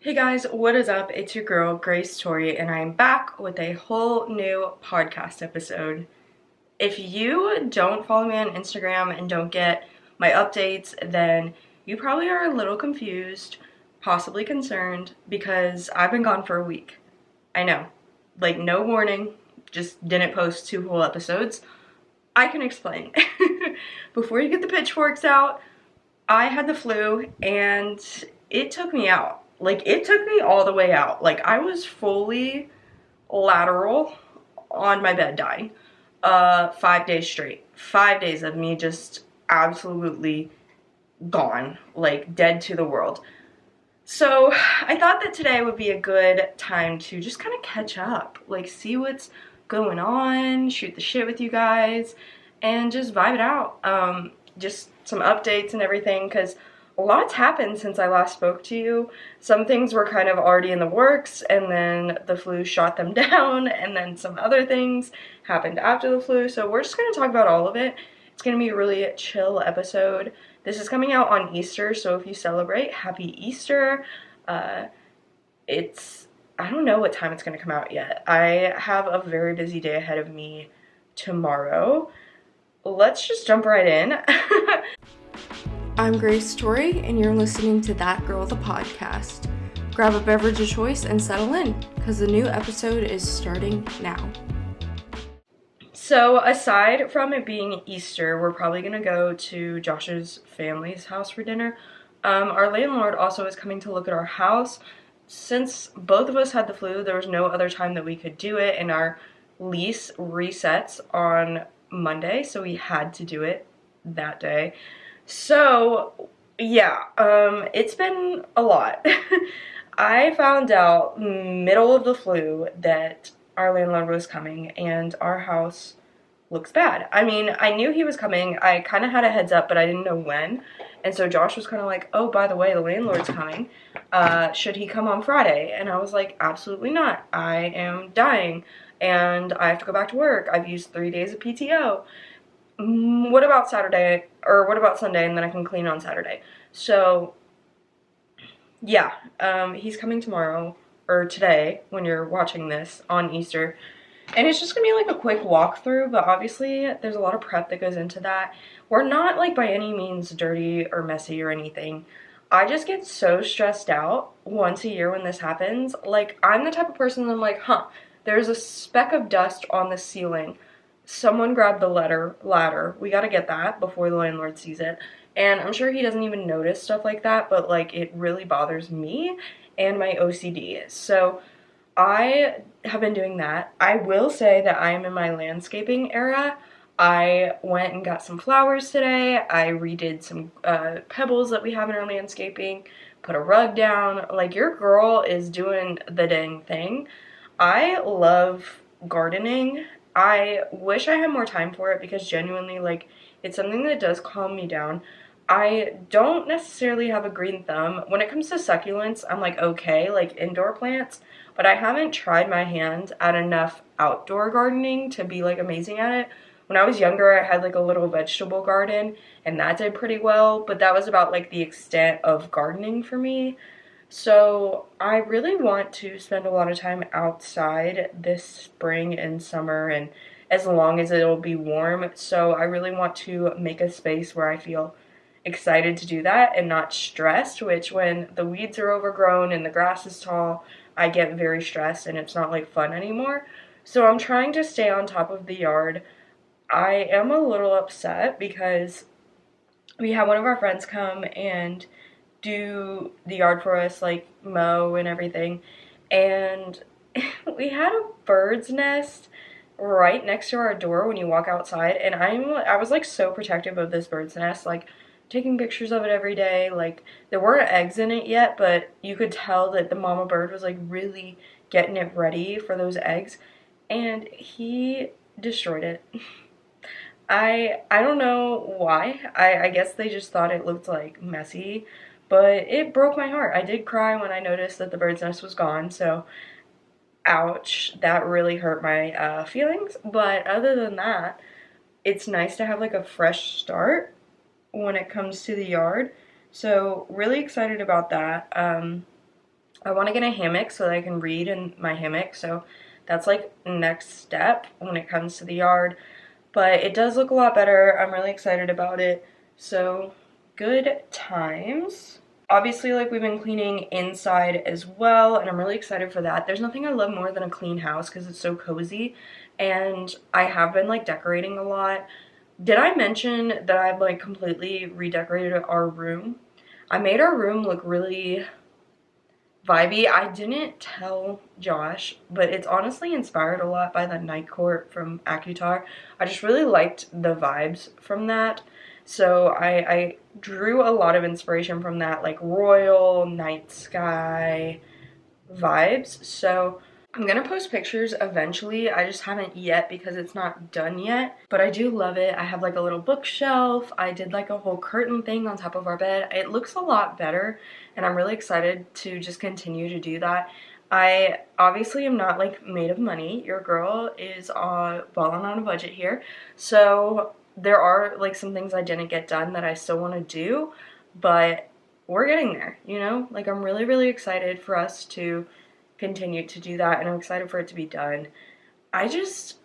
Hey guys, what is up? It's your girl, Grace Tori, and I'm back with a whole new podcast episode. If you don't follow me on Instagram and don't get my updates, then you probably are a little confused, possibly concerned, because I've been gone for a week. I know. Like, no warning, just didn't post 2 whole episodes. I can explain. Before you get the pitchforks out, I had the flu and it took me out. Like, it took me all the way out. Like, I was fully lateral on my bed dying. 5 days straight. 5 days of me just absolutely gone. Like, dead to the world. So, I thought that today would be a good time to just kind of catch up. Like, see what's going on, shoot the shit with you guys, and just vibe it out. Just some updates and everything, because a lot's happened since I last spoke to you. Some things were kind of already in the works, and then the flu shot them down, and then some other things happened after the flu. So we're just going to talk about all of it. It's going to be a really chill episode. This is coming out on Easter, so if you celebrate, happy Easter. I don't know what time it's going to come out yet. I have a very busy day ahead of me tomorrow. Let's just jump right in. I'm Grace Tori, and you're listening to That Girl the Podcast. Grab a beverage of choice and settle in, because the new episode is starting now. So, aside from it being Easter, we're probably going to go to Josh's family's house for dinner. Our landlord also is coming to look at our house. Since both of us had the flu, there was no other time that we could do it, and our lease resets on Monday, so we had to do it that day. So, yeah, it's been a lot. I found out middle of the flu that our landlord was coming, and our house looks bad. I mean, I knew he was coming. I kind of had a heads up, but I didn't know when. And so Josh was kind of like, oh, by the way, the landlord's coming. Should he come on Friday? And I was like, absolutely not. I am dying, and I have to go back to work. I've used 3 days of PTO. What about Saturday, or what about Sunday, and then I can clean on Saturday? So, yeah, he's coming tomorrow, or today, when you're watching this, on Easter, and it's just gonna be like a quick walkthrough, but obviously there's a lot of prep that goes into that. We're not, like, by any means dirty or messy or anything. I just get so stressed out once a year when this happens. Like, I'm the type of person that I'm like, there's a speck of dust on the ceiling. Someone grabbed the ladder. We gotta get that before the landlord sees it. And I'm sure he doesn't even notice stuff like that, but like it really bothers me and my OCD. So I have been doing that. I will say that I am in my landscaping era. I went and got some flowers today. I redid some pebbles that we have in our landscaping, put a rug down. Like, your girl is doing the dang thing. I love gardening. I wish I had more time for it because genuinely, like, it's something that does calm me down. I don't necessarily have a green thumb. When it comes to succulents, I'm like, okay, like indoor plants, but I haven't tried my hand at enough outdoor gardening to be like amazing at it. When I was younger, I had like a little vegetable garden, and that did pretty well, but that was about like the extent of gardening for me. So I really want to spend a lot of time outside this spring and summer, and as long as it'll be warm. So I really want to make a space where I feel excited to do that and not stressed, which when the weeds are overgrown and the grass is tall, I get very stressed and it's not like fun anymore. So I'm trying to stay on top of the yard. I am a little upset because we had one of our friends come and do the yard for us, like mow and everything, and we had a bird's nest right next to our door when you walk outside, and I was like so protective of this bird's nest, like taking pictures of it every day. Like, there weren't eggs in it yet, but you could tell that the mama bird was like really getting it ready for those eggs, and he destroyed it. I don't know why. I guess they just thought it looked like messy, but it broke my heart. I did cry when I noticed that the bird's nest was gone, so ouch, that really hurt my feelings. But other than that, it's nice to have like a fresh start when it comes to the yard. So really excited about that. I want to get a hammock so that I can read in my hammock, so that's like next step when it comes to the yard. But it does look a lot better. I'm really excited about it. So, good times. Obviously, like, we've been cleaning inside as well, and I'm really excited for that. There's nothing I love more than a clean house because it's so cozy, and I have been like decorating a lot. Did I mention that I've like completely redecorated our room? I made our room look really vibey. I didn't tell Josh, but it's honestly inspired a lot by the night court from AccuTar. I just really liked the vibes from that. So I drew a lot of inspiration from that, like royal, night sky vibes. So I'm gonna post pictures eventually. I just haven't yet because it's not done yet, but I do love it. I have like a little bookshelf. I did like a whole curtain thing on top of our bed. It looks a lot better, and I'm really excited to just continue to do that. I obviously am not like made of money. Your girl is balling on a budget here. So there are like some things I didn't get done that I still want to do, but we're getting there, you know? Like, I'm really, really excited for us to continue to do that, and I'm excited for it to be done. I just,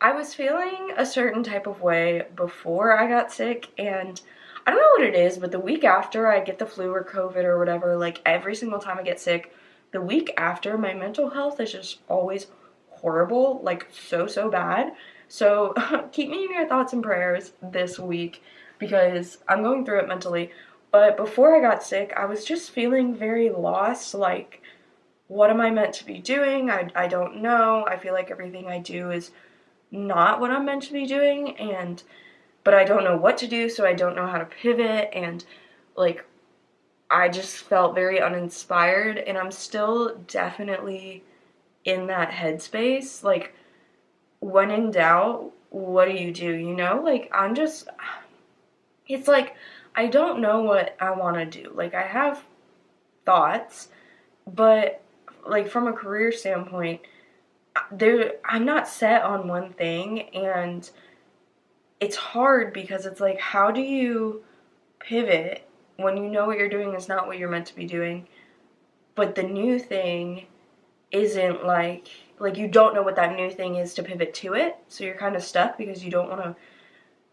I was feeling a certain type of way before I got sick, and I don't know what it is, but the week after I get the flu or COVID or whatever, like every single time I get sick, the week after, my mental health is just always horrible, like so, so bad. So keep me in your thoughts and prayers this week because I'm going through it mentally. But before I got sick, I was just feeling very lost, like, what am I meant to be doing? I don't know. I feel like everything I do is not what I'm meant to be doing, and but I don't know what to do, so I don't know how to pivot, and like I just felt very uninspired, and I'm still definitely in that headspace. Like, when in doubt, what do you do? You know, like it's like I don't know what I want to do. Like, I have thoughts, but like from a career standpoint, I'm not set on one thing, and it's hard because it's like, how do you pivot when you know what you're doing is not what you're meant to be doing, but the new thing isn't like you don't know what that new thing is to pivot to it, so you're kind of stuck because you don't want to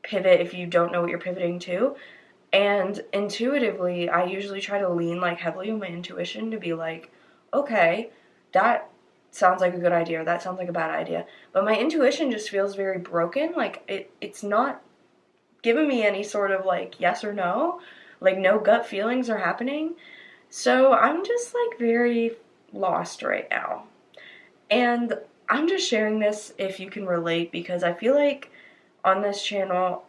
pivot if you don't know what you're pivoting to. And intuitively, I usually try to lean like heavily on my intuition to be like, okay, that sounds like a good idea, or that sounds like a bad idea. But my intuition just feels very broken. Like it's not giving me any sort of like yes or no. Like no gut feelings are happening. So I'm just like very lost right now. And I'm just sharing this if you can relate because I feel like on this channel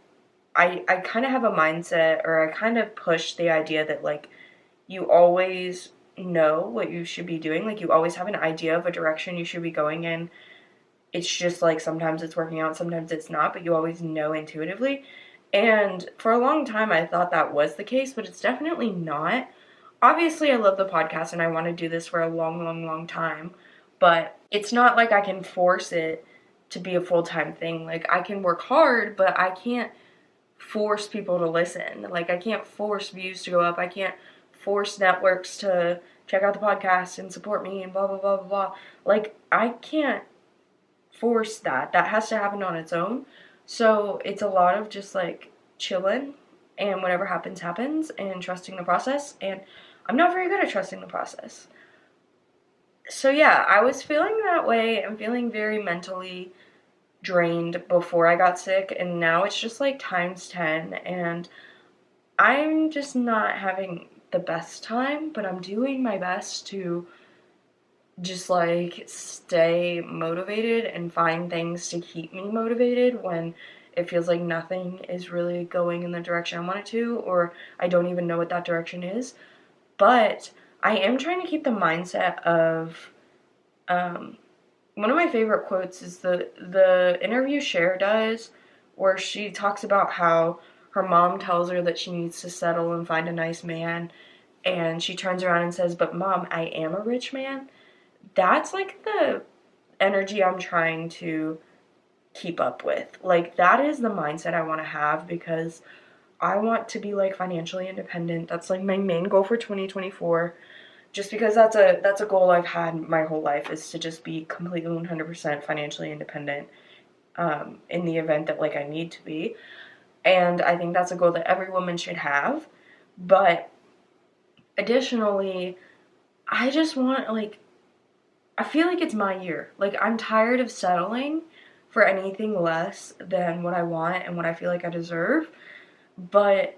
I kind of have a mindset, or I kind of push the idea that like you always know what you should be doing. Like you always have an idea of a direction you should be going in. It's just like sometimes it's working out, sometimes it's not, but you always know intuitively. And for a long time I thought that was the case, but it's definitely not. Obviously I love the podcast and I want to do this for a long, long, long time, but it's not like I can force it to be a full-time thing. Like I can work hard, but I can't force people to listen. Like I can't force views to go up. I can't force networks to check out the podcast and support me and blah blah blah blah blah. Like I can't force that. That has to happen on its own. So it's a lot of just like chilling and whatever happens happens and trusting the process, and I'm not very good at trusting the process. So yeah, I was feeling that way. I'm feeling very mentally drained before I got sick, and now it's just like times 10, and I'm just not having the best time, but I'm doing my best to just like stay motivated and find things to keep me motivated when it feels like nothing is really going in the direction I want it to, or I don't even know what that direction is. But I am trying to keep the mindset of one of my favorite quotes is the interview Cher does, where she talks about how her mom tells her that she needs to settle and find a nice man, and she turns around and says, "But mom, I am a rich man." That's like the energy I'm trying to keep up with. Like that is the mindset I want to have because I want to be like financially independent. That's like my main goal for 2024. Just because that's a goal I've had my whole life, is to just be completely 100% financially independent, in the event that like I need to be. And I think that's a goal that every woman should have. But additionally, I just want, like, I feel like it's my year. Like, I'm tired of settling for anything less than what I want and what I feel like I deserve. But,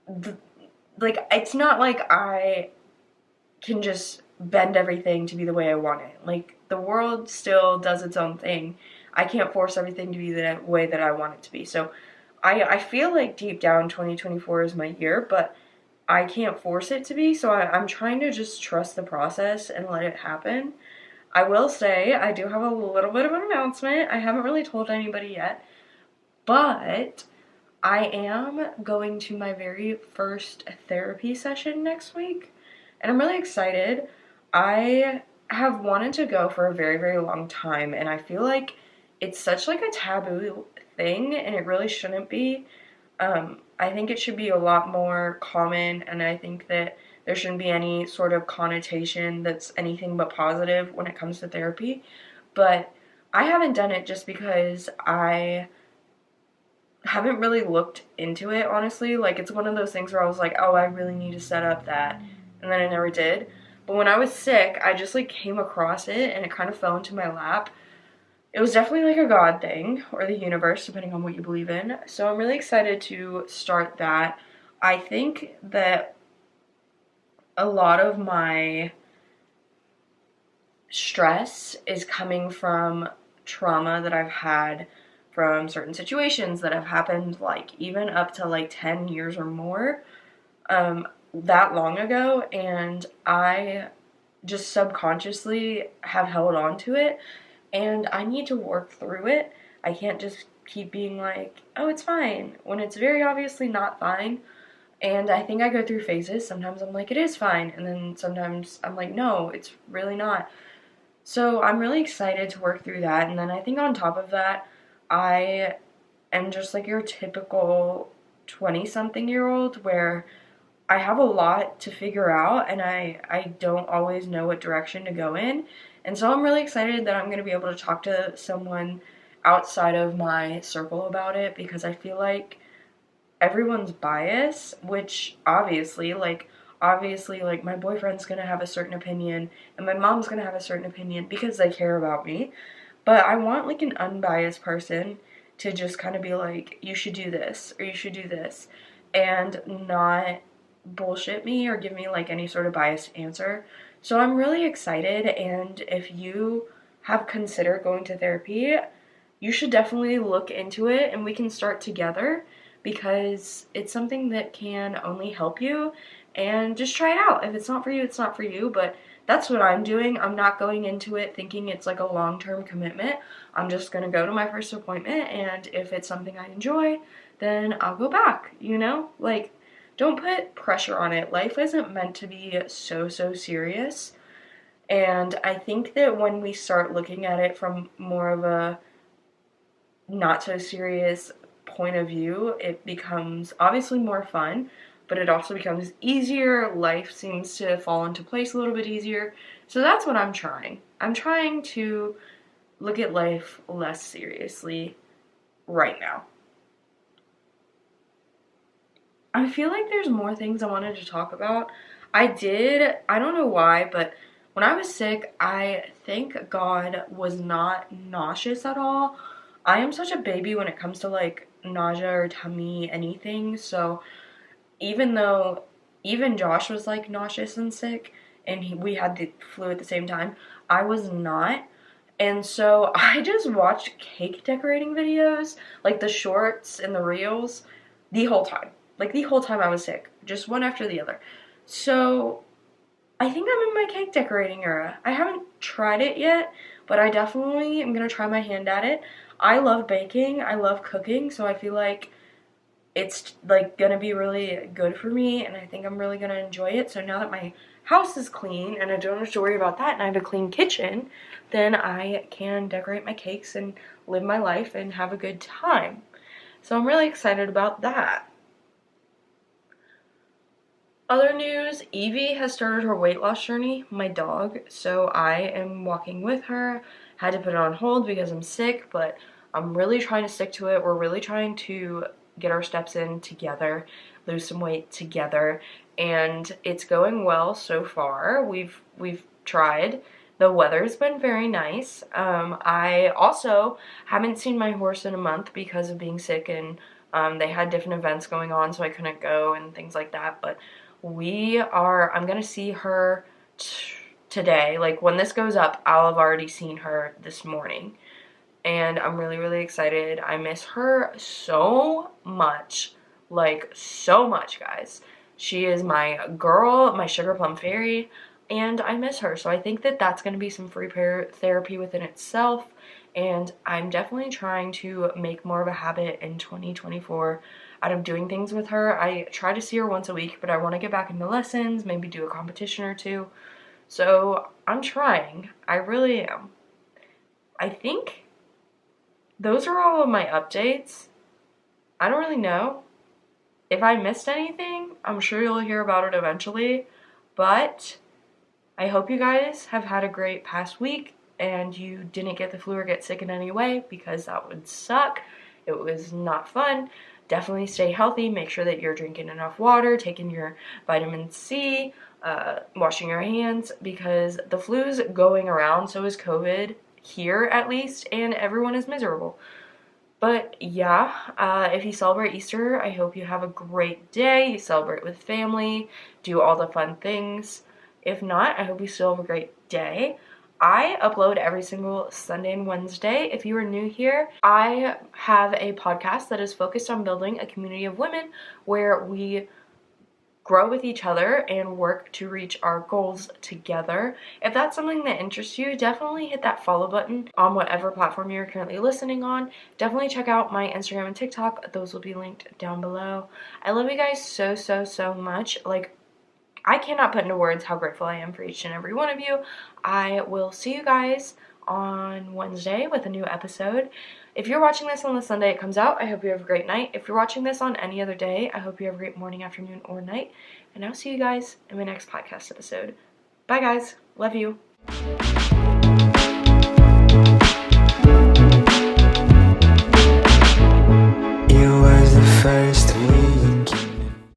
the, like, it's not like I can just bend everything to be the way I want it. Like, the world still does its own thing. I can't force everything to be the way that I want it to be. So, I feel like deep down 2024 is my year, but I can't force it to be, so I'm trying to just trust the process and let it happen. I will say I do have a little bit of an announcement. I haven't really told anybody yet, but I am going to my very first therapy session next week, and I'm really excited. I have wanted to go for a very, very long time, and I feel like it's such like a taboo thing, and it really shouldn't be. I think it should be a lot more common, and I think that there shouldn't be any sort of connotation that's anything but positive when it comes to therapy. But I haven't done it just because I haven't really looked into it, honestly. Like, it's one of those things where I was like, oh, I really need to set up that, and then I never did. But when I was sick, I just like came across it and it kind of fell into my lap. It was definitely like a God thing, or the universe, depending on what you believe in. So I'm really excited to start that. I think that a lot of my stress is coming from trauma that I've had from certain situations that have happened, like even up to like 10 years or more, that long ago, and I just subconsciously have held on to it, and I need to work through it. I can't just keep being like, oh, it's fine, when it's very obviously not fine. And I think I go through phases. Sometimes I'm like, it is fine, and then sometimes I'm like, no, it's really not. So I'm really excited to work through that. And then I think on top of that, I am just like your typical 20-something-year-old, where I have a lot to figure out, and I don't always know what direction to go in. And so I'm really excited that I'm going to be able to talk to someone outside of my circle about it, because I feel like everyone's bias, which obviously, like, my boyfriend's going to have a certain opinion and my mom's going to have a certain opinion because they care about me. But I want like an unbiased person to just kind of be like, you should do this or you should do this, and not bullshit me or give me like any sort of biased answer. So I'm really excited, and if you have considered going to therapy, you should definitely look into it and we can start together, because it's something that can only help you, and just try it out. If it's not for you, it's not for you, but that's what I'm doing. I'm not going into it thinking it's like a long-term commitment. I'm just going to go to my first appointment, and if it's something I enjoy, then I'll go back, you know? Like, don't put pressure on it. Life isn't meant to be so, so serious. And I think that when we start looking at it from more of a not so serious point of view, it becomes obviously more fun, but it also becomes easier. Life seems to fall into place a little bit easier. So that's what I'm trying. I'm trying to look at life less seriously right now. I feel like there's more things I wanted to talk about. I don't know why, but when I was sick, I thank God was not nauseous at all. I am such a baby when it comes to like nausea or tummy anything, so even though even Josh was like nauseous and sick, and we had the flu at the same time, I was not. And so I just watched cake decorating videos, like the shorts and the reels, the whole time. Like the whole time I was sick, just one after the other. So I think I'm in my cake decorating era. I haven't tried it yet, but I definitely am gonna try my hand at it. I love baking, I love cooking, so I feel like it's like gonna be really good for me, and I think I'm really gonna enjoy it. So now that my house is clean and I don't have to worry about that, and I have a clean kitchen, then I can decorate my cakes and live my life and have a good time. So I'm really excited about that. Other news, Evie has started her weight loss journey, my dog, so I am walking with her. Had to put it on hold because I'm sick, but I'm really trying to stick to it. We're really trying to get our steps in together, lose some weight together, and it's going well so far. We've tried. The weather's been very nice. I also haven't seen my horse in a month because of being sick, and they had different events going on, so I couldn't go and things like that, but I'm gonna see her today. Like, when this goes up, I'll have already seen her this morning. And I'm really, really excited. I miss her so much. Like, so much, guys. She is my girl, my sugar plum fairy, and I miss her. So I think that that's gonna be some free therapy within itself. And I'm definitely trying to make more of a habit in 2024 out of doing things with her. I try to see her once a week, but I want to get back into lessons, maybe do a competition or two. So I'm trying. I really am. I think those are all of my updates. I don't really know. If I missed anything, I'm sure you'll hear about it eventually. But I hope you guys have had a great past week and you didn't get the flu or get sick in any way, because that would suck. It was not fun. Definitely stay healthy. Make sure that you're drinking enough water, taking your vitamin C, washing your hands, because the flu's going around, so is COVID, here at least, and everyone is miserable. But yeah, if you celebrate Easter, I hope you have a great day. You celebrate with family, do all the fun things. If not, I hope you still have a great day. I upload every single Sunday and Wednesday. If you are new here, I have a podcast that is focused on building a community of women where we grow with each other and work to reach our goals together. If that's something that interests you, definitely hit that follow button on whatever platform you're currently listening on. Definitely check out my Instagram and TikTok. Those will be linked down below. I love you guys so, so, so much. Like, I cannot put into words how grateful I am for each and every one of you. I will see you guys on Wednesday with a new episode. If you're watching this on the Sunday it comes out, I hope you have a great night. If you're watching this on any other day, I hope you have a great morning, afternoon, or night. And I'll see you guys in my next podcast episode. Bye, guys. Love you. You was the first